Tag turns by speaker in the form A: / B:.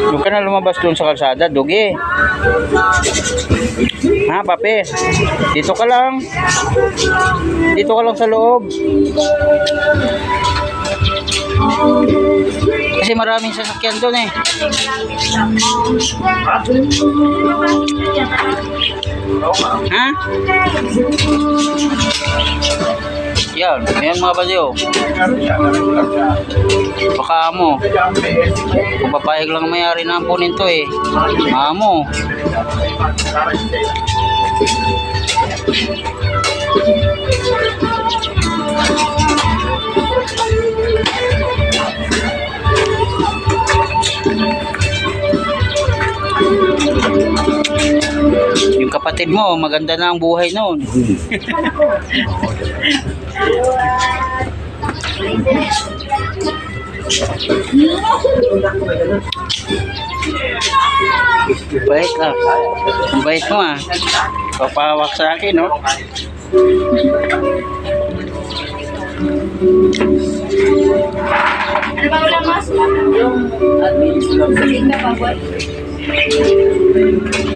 A: Huwag ka na lumabas doon sa kalsada, dugi. Ha, papi? Dito ka lang. Dito ka lang sa loob. Kasi maraming sasakyan doon eh. Ha? Yan, yan mga badyo. Baka mo. Kung papayag lang mayari na ampunin to eh. Mamo. Yung kapatid mo, maganda na ang buhay noon. Bait ah. Ang bait mo ah. Papawak sa akin, no?
B: Ano ba ulam mas? Yung admin. Sige ka pa, boy.